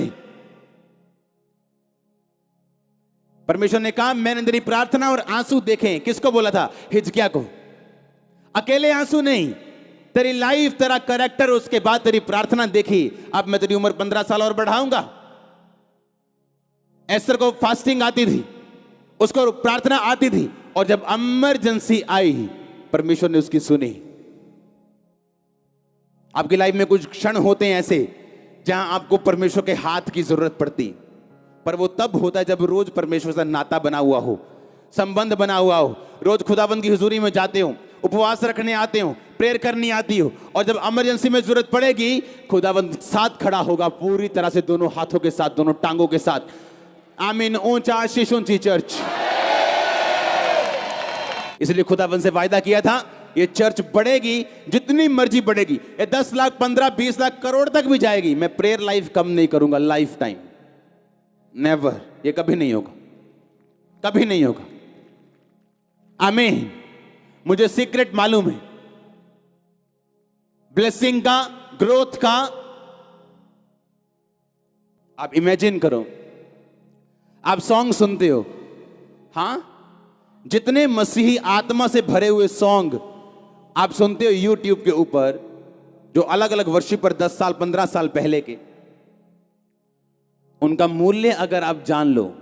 S1: परमेश्वर ने कहा मैंने तेरी प्रार्थना और आंसू देखे। किसको बोला था? हिजकिय्याह को। अकेले आंसू नहीं, तेरी लाइफ, तेरा कैरेक्टर, उसके बाद तेरी प्रार्थना देखी। अब मैं तेरी उम्र 15 साल और बढ़ाऊंगा। एस्तर को फास्टिंग आती थी, उसको प्रार्थना आती थी, और जब इमरजेंसी आई परमेश्वर ने उसकी सुनी। आपकी लाइफ में कुछ क्षण होते हैं ऐसे जहां आपको परमेश्वर के हाथ की जरूरत पड़ती, पर वो तब होता है जब रोज परमेश्वर से नाता बना हुआ हो, संबंध बना हुआ हो। रोज खुदाबंद की हुजूरी में जाते हो, उपवास रखने आते हो, प्रेयर करनी आती हो और जब इमरजेंसी में जरूरत पड़ेगी, खुदावंद साथ खड़ा होगा पूरी तरह से, दोनों हाथों के साथ, दोनों टांगों के साथ। आमीन। ऊंचा आशीष ऊंची चर्च। इसलिए खुदावंद से वायदा किया था, ये चर्च बढ़ेगी, जितनी मर्जी बढ़ेगी, ये 10 लाख 15 20 लाख करोड़ तक भी जाएगी, मैं प्रेयर लाइफ कम नहीं करूंगा लाइफ टाइम, नेवर। ये कभी नहीं होगा, कभी नहीं होगा। आमीन। मुझे सीक्रेट मालूम है ब्लेसिंग का, ग्रोथ का। आप इमेजिन करो, आप सॉन्ग सुनते हो, हां, जितने मसीही आत्मा से भरे हुए सॉन्ग आप सुनते हो यूट्यूब के ऊपर, जो अलग अलग वर्शिप पर 10 साल 15 साल पहले के, उनका मूल्य अगर आप जान लो,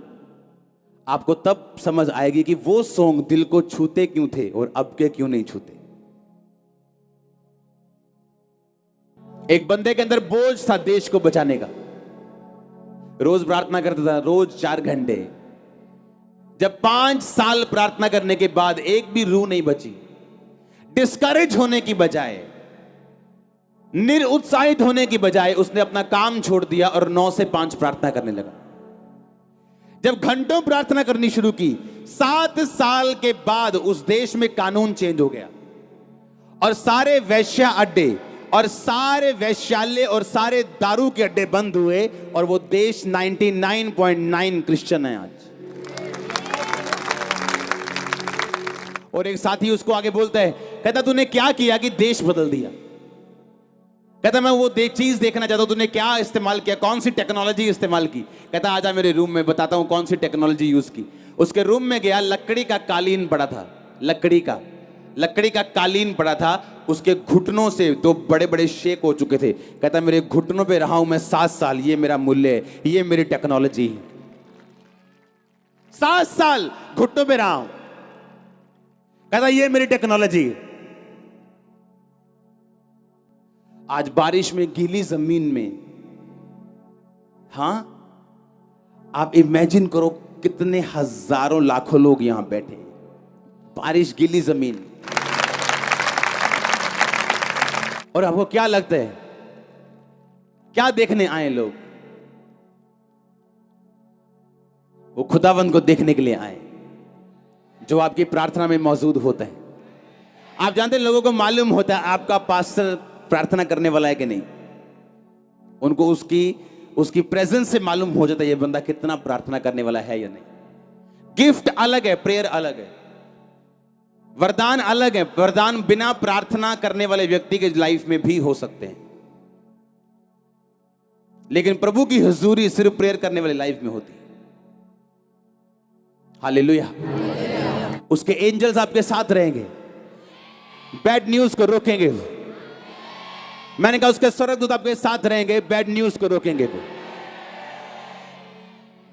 S1: आपको तब समझ आएगी कि वो सॉन्ग दिल को छूते क्यों थे और अब के क्यों नहीं छूते। एक बंदे के अंदर बोझ था देश को बचाने का, रोज प्रार्थना करता था, रोज 4 घंटे। जब 5 साल प्रार्थना करने के बाद एक भी रूह नहीं बची, डिस्करेज होने की बजाय, निरुत्साहित होने की बजाय उसने अपना काम छोड़ दिया और 9 से 5 प्रार्थना करने लगा। जब घंटों प्रार्थना करनी शुरू की, 7 साल के बाद उस देश में कानून चेंज हो गया और सारे वैश्या अड्डे और सारे वैश्यालय और सारे दारू के अड्डे बंद हुए और वो देश 99.9 क्रिश्चियन है आज। और एक साथी उसको आगे बोलता है, कहता तूने क्या किया कि देश बदल दिया? कहता मैं वो चीज देखना चाहता हूं, तूने क्या इस्तेमाल किया, कौन सी टेक्नोलॉजी इस्तेमाल की? कहता आजा मेरे रूम में, बताता हूं कौन सी टेक्नोलॉजी यूज की। उसके रूम में गया, लकड़ी का कालीन पड़ा था, लकड़ी का कालीन पड़ा था, उसके घुटनों से 2 बड़े बड़े शेक हो चुके थे। कहता मेरे घुटनों पे रहा हूं मैं 7 साल, ये मेरा मूल्य है, ये मेरी टेक्नोलॉजी है। 7 साल घुटनों पे रहा हूं, कहता ये मेरी टेक्नोलॉजी है। आज बारिश में गीली जमीन में, हां, आप इमेजिन करो कितने हजारों लाखों लोग यहां बैठे हैं, बारिश गीली जमीन। और आपको क्या लगता है क्या देखने आए लोग? वो खुदावंद को देखने के लिए आए जो आपकी प्रार्थना में मौजूद होता है। आप जानते हैं, लोगों को मालूम होता है आपका पास्टर प्रार्थना करने वाला है कि नहीं। उनको उसकी प्रेजेंस से मालूम हो जाता है ये बंदा कितना प्रार्थना करने वाला है या नहीं। गिफ्ट अलग है, प्रेयर अलग है, वरदान अलग है। वरदान बिना प्रार्थना करने वाले व्यक्ति के लाइफ में भी हो सकते हैं, लेकिन प्रभु की हुजूरी सिर्फ प्रेयर करने वाले लाइफ में होती है। हालेलुया। उसके एंजल्स आपके साथ रहेंगे, बैड न्यूज को रोकेंगे। मैंने कहा उसके स्वर्गदूत आपके साथ रहेंगे, बैड न्यूज को रोकेंगे वो।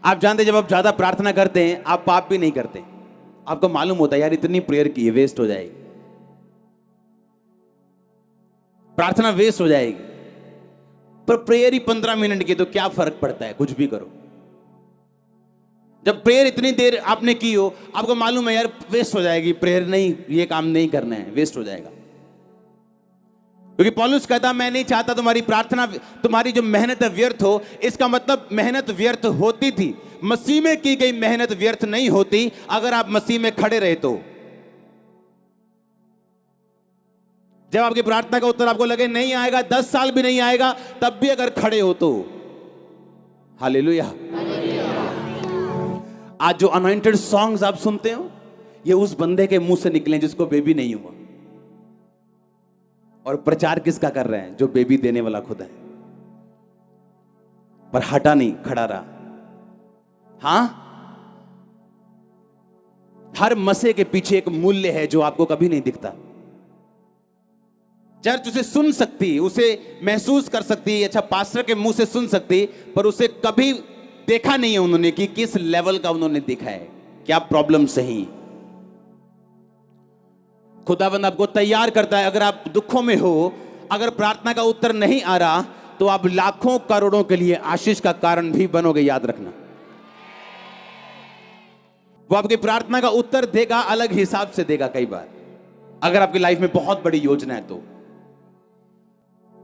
S1: आप जानते, जब आप ज्यादा प्रार्थना करते हैं आप पाप भी नहीं करते। आपको मालूम होता है यार इतनी प्रेयर की है, वेस्ट हो जाएगी, प्रार्थना वेस्ट हो जाएगी। पर प्रेयर ही 15 मिनट की, तो क्या फर्क पड़ता है, कुछ भी करो। जब प्रेयर इतनी देर आपने की हो, आपको मालूम है यार वेस्ट हो जाएगी प्रेयर, नहीं ये काम नहीं करना है, वेस्ट हो जाएगा। क्योंकि पौलुस कहता मैं नहीं चाहता तुम्हारी प्रार्थना, तुम्हारी जो मेहनत है व्यर्थ हो। इसका मतलब मेहनत व्यर्थ होती थी, मसीह में की गई मेहनत व्यर्थ नहीं होती अगर आप मसीह में खड़े रहे तो। जब आपकी प्रार्थना का उत्तर आपको लगे नहीं आएगा, 10 साल भी नहीं आएगा, तब भी अगर खड़े हो तो हालेलुया। आज जो अनॉइंटेड सॉन्ग्स आप सुनते हो, ये उस बंदे के मुंह से निकले जिसको बेबी नहीं हुआ। और प्रचार किसका कर रहे हैं? जो बेबी देने वाला खुद है, पर हटा नहीं, खड़ा रहा। हां, हर मसे के पीछे एक मूल्य है जो आपको कभी नहीं दिखता। चर्च उसे सुन सकती, उसे महसूस कर सकती, अच्छा पास्टर के मुंह से सुन सकती, पर उसे कभी देखा नहीं है उन्होंने कि किस लेवल का उन्होंने देखा है, क्या प्रॉब्लम सही। खुदावंद आपको तैयार करता है। अगर आप दुखों में हो, अगर प्रार्थना का उत्तर नहीं आ रहा, तो आप लाखों करोड़ों के लिए आशीष का कारण भी बनोगे, याद रखना। वो आपकी प्रार्थना का उत्तर देगा, अलग हिसाब से देगा, कई बार अगर आपकी लाइफ में बहुत बड़ी योजना है तो,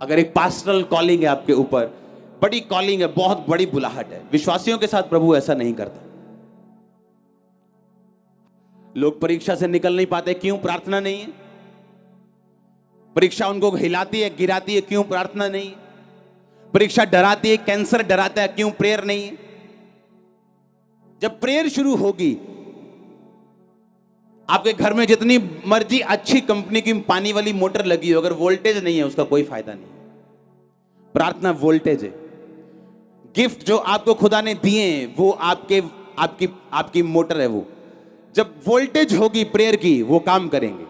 S1: अगर एक पास्टरल कॉलिंग है आपके ऊपर, बड़ी कॉलिंग है, बहुत बड़ी बुलाहट है, विश्वासियों के साथ प्रभु ऐसा नहीं करता। लोग परीक्षा से निकल नहीं पाते, क्यों? प्रार्थना नहीं है। परीक्षा उनको हिलाती है, गिराती है, क्यों? प्रार्थना नहीं है। परीक्षा डराती है, कैंसर डराता है, क्यों? प्रेयर नहीं है। जब प्रेयर शुरू होगी, आपके घर में जितनी मर्जी अच्छी कंपनी की पानी वाली मोटर लगी हो, अगर वोल्टेज नहीं है उसका कोई फायदा नहीं। प्रार्थना वोल्टेज है। गिफ्ट जो आपको खुदा ने दिए हैं वो आपकी मोटर है। वो जब वोल्टेज होगी प्रेयर की, वो काम करेंगे।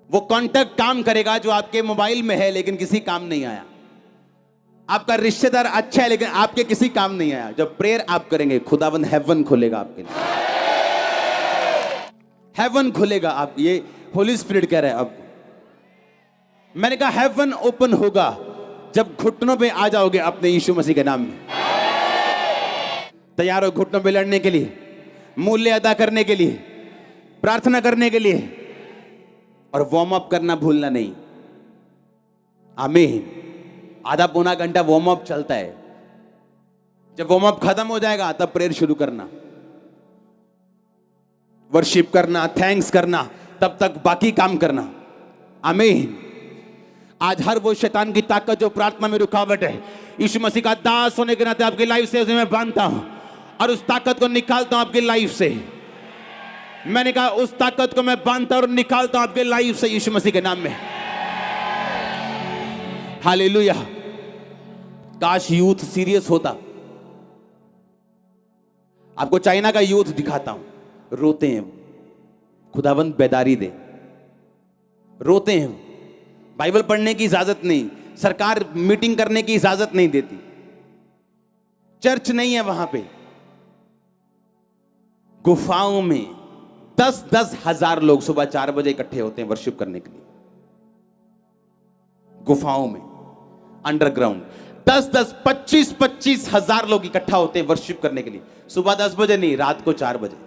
S1: वो कॉन्टैक्ट काम करेगा जो आपके मोबाइल में है लेकिन किसी काम नहीं आया। आपका रिश्तेदार अच्छा है लेकिन आपके किसी काम नहीं आया। जब प्रेयर आप करेंगे, खुदावंद हेवन खोलेगा आपके लिए, हेवन खुलेगा। आप, ये होली स्पिरिट कह रहा है। अब मैंने कहा हेवन ओपन होगा जब घुटनों पे आ जाओगे अपने यीशु मसीह के नाम में। तैयार हो घुटनों पे लड़ने के लिए, मूल्य अदा करने के लिए, प्रार्थना करने के लिए, और वार्म अप करना भूलना नहीं। आमीन। आधा पौना घंटा वार्म अप चलता है। जब वार्म अप खत्म हो जाएगा तब प्रेयर शुरू करना, वर्शिप करना, थैंक्स करना, तब तक बाकी काम करना। आमीन। आज हर वो शैतान की ताकत जो प्रार्थना में रुकावट है, यीशु मसीह का दास होने के नाते आपकी लाइफ से उसे मैं बांधता हूं और उस ताकत को निकालता हूं आपकी लाइफ से। मैंने कहा उस ताकत को मैं बांधता और निकालता हूं आपके लाइफ से यीशु मसीह के नाम में। हालेलुया। काश यूथ सीरियस होता। आपको चाइना का यूथ दिखाता हूं, रोते हैं, खुदावंद बेदारी दे। रोते हैं, बाइबल पढ़ने की इजाजत नहीं, सरकार मीटिंग करने की इजाजत नहीं देती, चर्च नहीं है वहां पे। गुफाओं में 10-10 हजार लोग सुबह 4 बजे इकट्ठे होते हैं वर्शिप करने के लिए। गुफाओं में, अंडरग्राउंड 10-10, 25-25 हजार लोग इकट्ठा होते हैं वर्शिप करने के लिए। सुबह 10 बजे नहीं, रात को 4 बजे।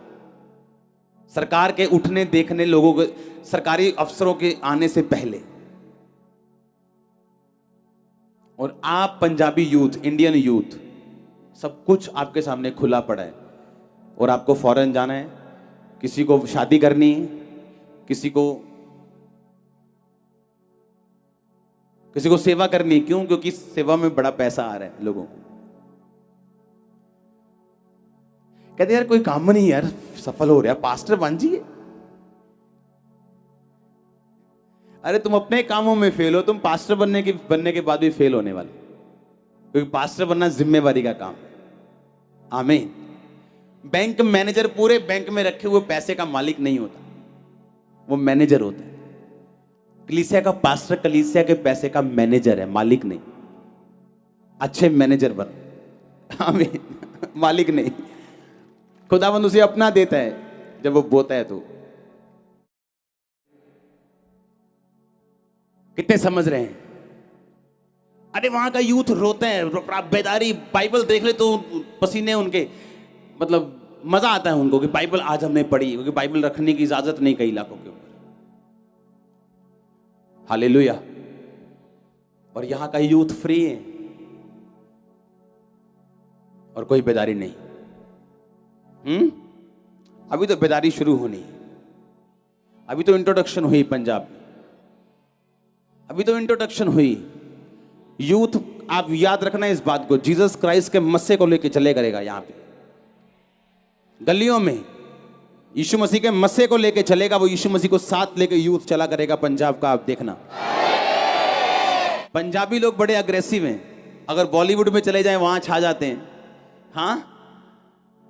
S1: सरकार के उठने देखने लोगों को, सरकारी अफसरों के आने से पहले। और आप पंजाबी यूथ, इंडियन यूथ, सब कुछ आपके सामने खुला पड़ा है और आपको फॉरेन जाना है, किसी को शादी करनी है, किसी को सेवा करनी है। क्यों? क्योंकि सेवा में बड़ा पैसा आ रहा है लोगों को। कहते यार कोई काम नहीं यार, सफल हो रहा है, पास्टर बन जाइए। अरे तुम अपने कामों में फेल हो, तुम पास्टर बनने के बाद भी फेल होने वाले, क्योंकि पास्टर बनना जिम्मेवारी का काम है। आमीन। बैंक मैनेजर पूरे बैंक में रखे हुए पैसे का मालिक नहीं होता, वो मैनेजर होता है। कलीसिया का पास्टर कलीसिया के पैसे का मैनेजर है, मालिक नहीं। अच्छे मैनेजर बन। आमीन। मालिक नहीं। खुदावंद उसे अपना देता है जब वो बोता है। तो कितने समझ रहे हैं? अरे वहां का यूथ रोते हैं, बेदारी, बाइबल देख ले तो पसीने उनके, मतलब मजा आता है उनको कि बाइबल आज हमने पढ़ी, क्योंकि बाइबल रखने की इजाजत नहीं कई इलाकों के ऊपर। हालेलुया। और यहां का यूथ फ्री है और कोई बेदारी नहीं। अभी तो बेदारी शुरू होनी है, अभी तो इंट्रोडक्शन हुई पंजाब में, अभी तो इंट्रोडक्शन हुई। यूथ, आप याद रखना इस बात को, जीसस क्राइस्ट के मस्से को लेके चले करेगा। यहां पे गलियों में यीशु मसीह के मस्से को लेके चलेगा, वो यीशु मसीह को साथ लेके यूथ चला करेगा पंजाब का। आप देखना, पंजाबी लोग बड़े अग्रेसिव हैं। अगर बॉलीवुड में चले जाएं वहां छा जाते हैं। हाँ,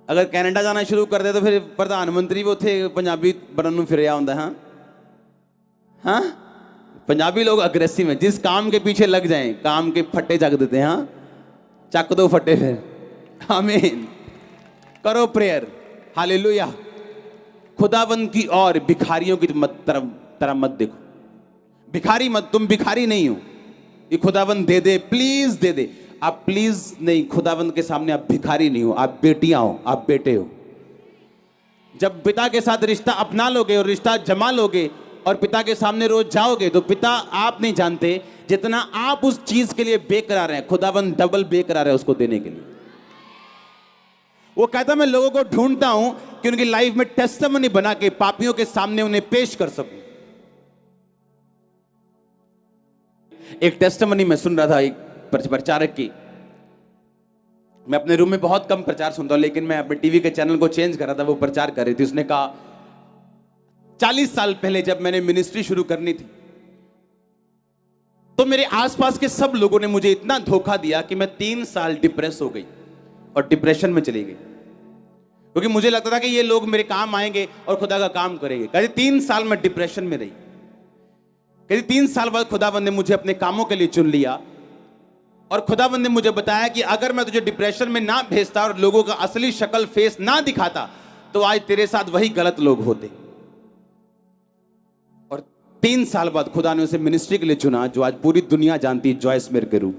S1: अगर कनाडा जाना शुरू कर दे तो फिर प्रधानमंत्री वो थे पंजाबी बनने फिर होंगे। हाँ हाँ, पंजाबी लोग अग्रेसिव हैं, जिस काम के पीछे लग जाएं काम के फट्टे चक देते हैं। हाँ, चक दो फट्टे फिर। आमीन। करो प्रेयर। हालेलुया। खुदावंद की और भिखारियों की तरफ मत देखो। भिखारी मत, तुम भिखारी नहीं हो। ये खुदावंद दे दे, प्लीज दे दे। आप प्लीज नहीं, खुदावंद के सामने आप भिखारी नहीं हो, आप बेटियां हो, आप बेटे हो। जब पिता के साथ रिश्ता अपना लोगे और रिश्ता जमा लोगे और पिता के सामने रोज जाओगे, तो पिता आप नहीं जानते जितना आप उस चीज के लिए बेकरार हैं, खुदाबंद डबल बेकरार है उसको देने के लिए। वो कहता मैं लोगों को ढूंढता हूं कि उनकी लाइफ में टेस्टिमनी बना के पापियों के सामने उन्हें पेश कर सकूं। एक टेस्टिमनी मैं सुन रहा था एक प्रचारक की। मैं अपने रूम में बहुत कम प्रचार सुनता हूं, लेकिन मैं अपने टीवी के चैनल को चेंज कर रहा था, वो प्रचार कर रही थी। उसने कहा 40 साल पहले जब मैंने मिनिस्ट्री शुरू करनी थी, तो मेरे आसपास के सब लोगों ने मुझे इतना धोखा दिया कि मैं 3 साल डिप्रेस हो गई और डिप्रेशन में चली गई, क्योंकि मुझे लगता था कि ये लोग मेरे काम आएंगे और खुदा का काम करेंगे। कहते 3 साल में डिप्रेशन में रही। कहते 3 साल बाद खुदाबंद ने मुझे अपने कामों के लिए चुन लिया और खुदाबंद ने मुझे बताया कि अगर मैं तुझे डिप्रेशन में ना भेजता और लोगों का असली शक्ल फेस ना दिखाता, तो आज तेरे साथ वही गलत लोग होते। और 3 साल बाद खुदा ने उसे मिनिस्ट्री के लिए चुना, जो आज पूरी दुनिया जानती है, जॉयस मेयर के रूप।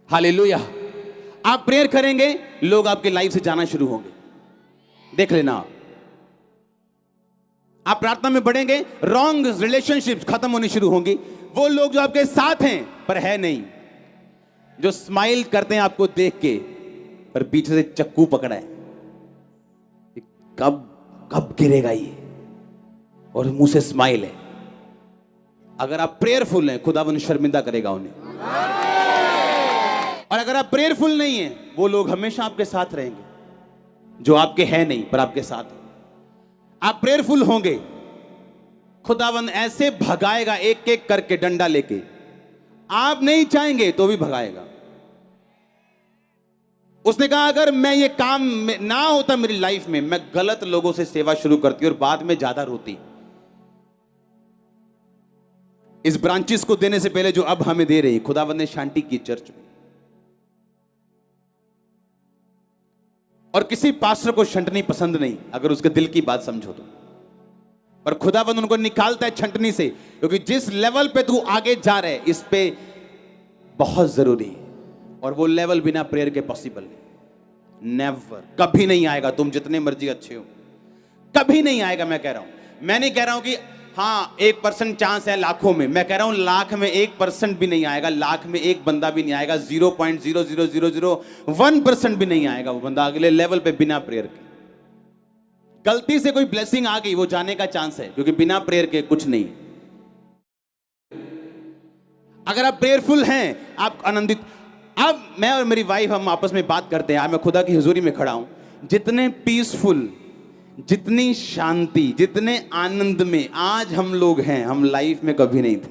S1: हालेलुया। आप प्रेयर करेंगे, लोग आपके लाइफ से जाना शुरू होंगे, देख लेना। आप प्रार्थना में बढ़ेंगे, रॉन्ग रिलेशनशिप्स खत्म होनी शुरू होंगी। वो लोग जो आपके साथ हैं पर है नहीं, जो स्माइल करते हैं आपको देख के पर पीछे से चक्कू पकड़ा है, कब कब गिरेगा ये, और मुंह से स्माइल है। अगर आप प्रेयरफुल हैं, खुदावन शर्मिंदा करेगा उन्हें। और अगर आप प्रेयरफुल नहीं हैं, वो लोग हमेशा आपके साथ रहेंगे, जो आपके हैं नहीं पर आपके साथ हैं। आप प्रेयरफुल होंगे, खुदावन ऐसे भगाएगा एक एक करके डंडा लेके, आप नहीं चाहेंगे तो भी भगाएगा। उसने कहा अगर मैं ये काम ना होता मेरी लाइफ में, मैं गलत लोगों से सेवा शुरू करती और बाद में ज्यादा रोती। इस ब्रांचेस को देने से पहले जो अब हमें दे रही, खुदावन ने शांति की चर्च में। और किसी पास्टर को छंटनी पसंद नहीं, अगर उसके दिल की बात समझो तो। पर खुदाबंद उनको निकालता है छंटनी से, क्योंकि जिस लेवल पे तू आगे जा रहे इस पे बहुत जरूरी है, और वो लेवल बिना प्रेयर के पॉसिबल नहीं। नेवर, कभी नहीं आएगा। तुम जितने मर्जी अच्छे हो, कभी नहीं आएगा। मैं कह रहा हूं, मैं नहीं कह रहा हूं कि हाँ 1% चांस है लाखों में, मैं कह रहा हूं लाख में 1% भी नहीं आएगा, लाख में एक बंदा भी नहीं आएगा, 0.00001% भी नहीं आएगा वो बंदा अगले लेवल पे बिना प्रेयर के। गलती से कोई ब्लेसिंग आ गई, वो जाने का चांस है, क्योंकि बिना प्रेयर के कुछ नहीं। अगर आप प्रेयरफुल हैं, आप आनंदित। अब मैं और मेरी वाइफ हम आपस में बात करते हैं, मैं खुदा की हुजूरी में खड़ा हूं। जितने पीसफुल, जितनी शांति, जितने आनंद में आज हम लोग हैं, हम लाइफ में कभी नहीं थे।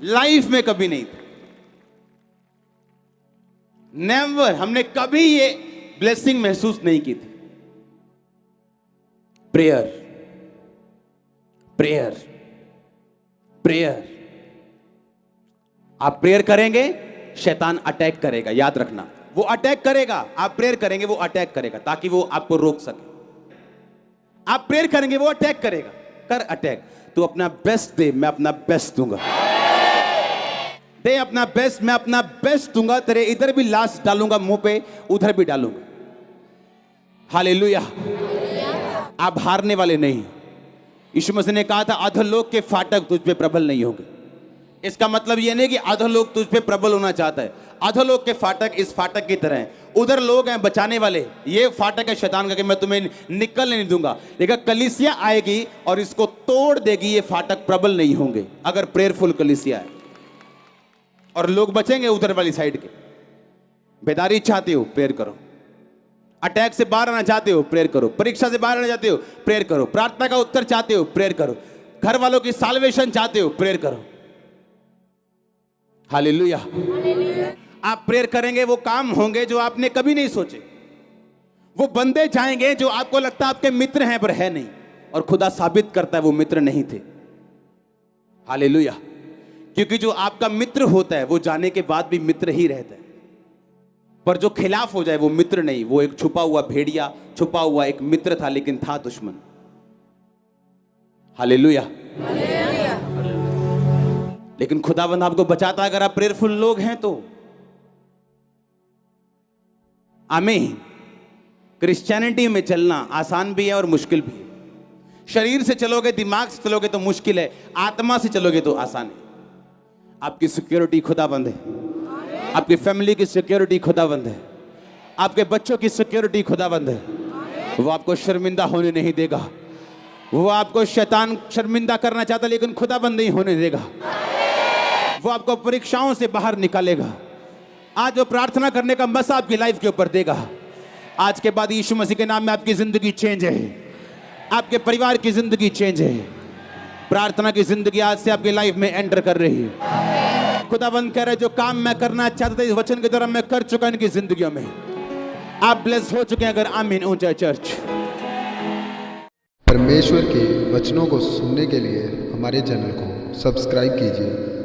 S1: लाइफ में कभी नहीं थे। नेवर, हमने कभी ये ब्लेसिंग महसूस नहीं की थी। Prayer, prayer, prayer. आप प्रेयर करेंगे, शैतान अटैक करेगा, याद रखना। वो अटैक करेगा, आप प्रेयर करेंगे, वो अटैक करेगा, ताकि वो आपको रोक सके। आप प्रेयर करेंगे, वो अटैक करेगा। कर अटैक। तू अपना बेस्ट दे, मैं अपना बेस्ट दूंगा। दे अपना बेस्ट, मैं अपना बेस्ट दूंगा। तेरे इधर भी लाश डालूंगा मुंह पे, उधर भी डालूंगा। हालेलुया। आप हारने वाले नहीं। यीशु मसीह ने कहा था अधोलोक के फाटक तुझ पे प्रबल नहीं होंगे। इसका मतलब यह नहीं कि अधोलोक तुझ पे प्रबल होना चाहता है। अधोलोक के फाटक इस फाटक की तरह हैं। उधर लोग हैं बचाने वाले, ये फाटक है शैतान का कि मैं तुम्हें निकलने नहीं दूंगा। लेकिन कलीसिया आएगी और इसको तोड़ देगी, ये फाटक प्रबल नहीं होंगे अगर प्रेयरफुल कलीसिया है। और लोग बचेंगे उधर वाली साइड के। बेदारी चाहते हो, प्रेयर करो। अटैक से बाहर आना चाहते हो, प्रेयर करो। परीक्षा से बाहर आना चाहते हो, प्रेयर करो। प्रार्थना का उत्तर चाहते हो, प्रेयर करो। घर वालों की साल्वेशन चाहते हो, प्रेयर करो। हालेलुया। आप प्रेयर करेंगे, वो काम होंगे जो आपने कभी नहीं सोचे। वो बंदे जाएंगे जो आपको लगता है आपके मित्र हैं पर है नहीं, और खुदा साबित करता है वो मित्र नहीं थे। हालेलुया। क्योंकि जो आपका मित्र होता है वो जाने के बाद भी मित्र ही रहता है, पर जो खिलाफ हो जाए वो मित्र नहीं, वो एक छुपा हुआ भेड़िया, छुपा हुआ एक मित्र था लेकिन था दुश्मन। हालेलुया। लेकिन खुदावंद आपको बचाता अगर आप प्रेयरफुल लोग हैं तो। आमीन। क्रिश्चियनिटी में चलना आसान भी है और मुश्किल भी है। शरीर से चलोगे, दिमाग से चलोगे तो मुश्किल है, आत्मा से चलोगे तो आसान है। आपकी सिक्योरिटी खुदाबंद है, आपकी फैमिली की सिक्योरिटी खुदाबंद है, आपके बच्चों की सिक्योरिटी खुदाबंद है। वो आपको शर्मिंदा होने नहीं देगा। वो आपको शैतान शर्मिंदा करना चाहता लेकिन खुदाबंद नहीं होने देगा। वो आपको परीक्षाओं से बाहर निकालेगा। आज वो प्रार्थना करने का मसा आपकी लाइफ के ऊपर देगा। आज के बाद यीशु मसीह के नाम में आपकी जिंदगी चेंज है, आपके परिवार की जिंदगी चेंज है। प्रार्थना की जिंदगी आज से आपकी लाइफ में एंटर कर रही है। खुदाबंद कह रहे जो काम मैं करना चाहता था इस वचन के द्वारा मैं कर चुका इनकी जिंदगियों में। आप ब्लेस हो चुके हैं। अगर आमीन ऊंचा चर्च।
S3: परमेश्वर के वचनों को सुनने के लिए हमारे चैनल को सब्सक्राइब कीजिए।